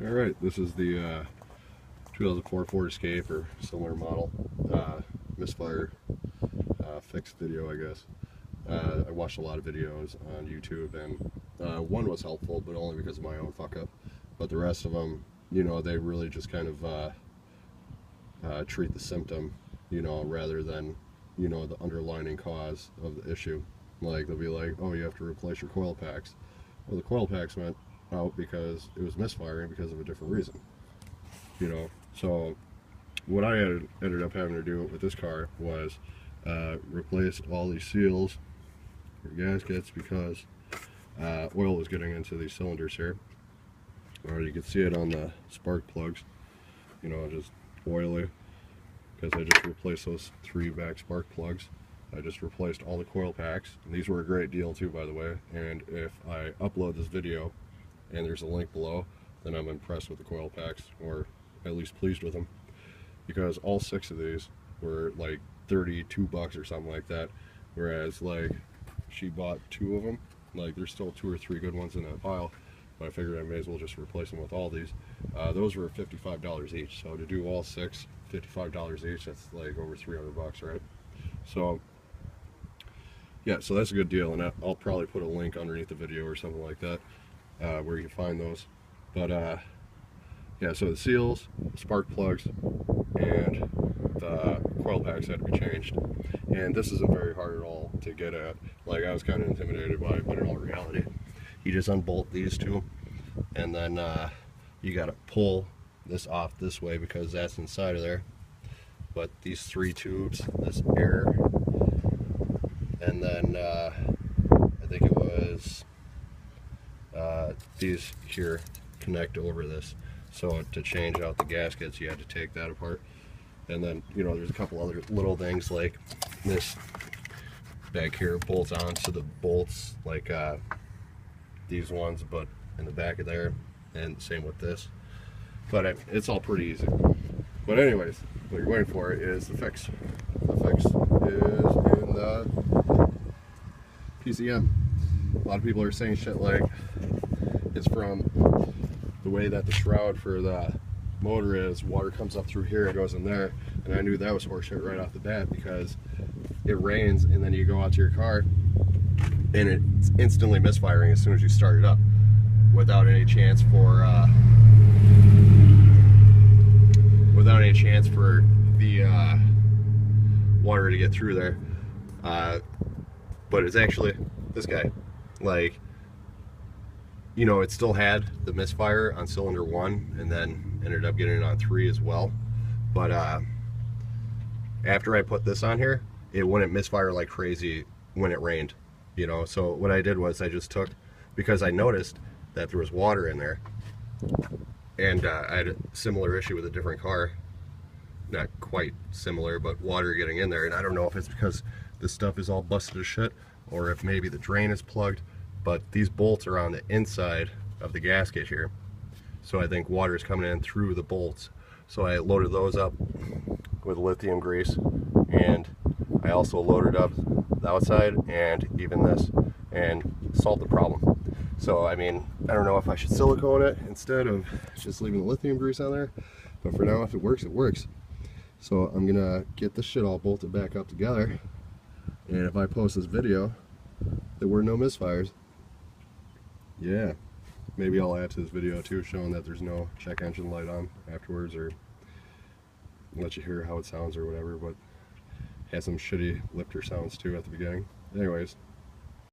Alright, this is the 2004 Ford Escape or similar model misfire fix video, I guess. I watched a lot of videos on YouTube, and one was helpful, but only because of my own fuck up. But the rest of them, you know, they really just kind of treat the symptom, you know, rather than, you know, the underlying cause of the issue. Like, they'll be like, oh, you have to replace your coil packs. Well, the coil packs went out because it was misfiring because of a different reason, you know. So what I ended up having to do with this car was replace all these seals or gaskets because oil was getting into these cylinders here, or you can see it on the spark plugs, you know, just oily, because I just replaced those 3 back spark plugs. I just replaced all the coil packs, and these were a great deal too, by the way. And if I upload this video and there's a link below, then I'm impressed with the coil packs, or at least pleased with them, because all 6 of these were like 32 bucks or something like that, whereas like she bought 2 of them. Like, there's still 2 or 3 good ones in that pile, but I figured I may as well just replace them with all these. Those were $55 each, so to do all 6, $55 each, that's like over 300 bucks, right? So yeah, so that's a good deal, and I'll probably put a link underneath the video or something like that where you can find those. But yeah, so the seals, spark plugs, and the coil packs had to be changed. And this isn't very hard at all to get at. Like, I was kind of intimidated by it, but in all reality, you just unbolt these 2, and then you got to pull this off this way because that's inside of there. But these 3 tubes, this air, and then I think it was these here connect over this. So to change out the gaskets, you had to take that apart. And then, you know, there's a couple other little things, like this back here bolts onto the bolts, like these ones, but in the back of there, and same with this. But it's all pretty easy. But anyways, what you're waiting for is the fix. The fix is in the PCM. A lot of people are saying shit like it's from the way that the shroud for the motor is. Water comes up through here, it goes in there, and I knew that was horseshit right off the bat, because it rains and then you go out to your car and it's instantly misfiring as soon as you start it up, without any chance for the water to get through there. But it's actually this guy. Like, you know, it still had the misfire on cylinder 1, and then ended up getting it on 3 as well. But after I put this on here, it wouldn't misfire like crazy when it rained, you know. So what I did was I just took, because I noticed that there was water in there, and I had a similar issue with a different car, not quite similar, but water getting in there. And I don't know if it's because this stuff is all busted as shit, or if maybe the drain is plugged, but these bolts are on the inside of the gasket here, so I think water is coming in through the bolts. So I loaded those up with lithium grease, and I also loaded up the outside and even this, and solved the problem. So I mean, I don't know if I should silicone it instead of just leaving the lithium grease on there, but for now, if it works, it works. So I'm gonna get this shit all bolted back up together, and if I post this video, there were no misfires. Yeah, maybe I'll add to this video too, showing that there's no check engine light on afterwards, or let you hear how it sounds or whatever. But it has some shitty lifter sounds too at the beginning. Anyways,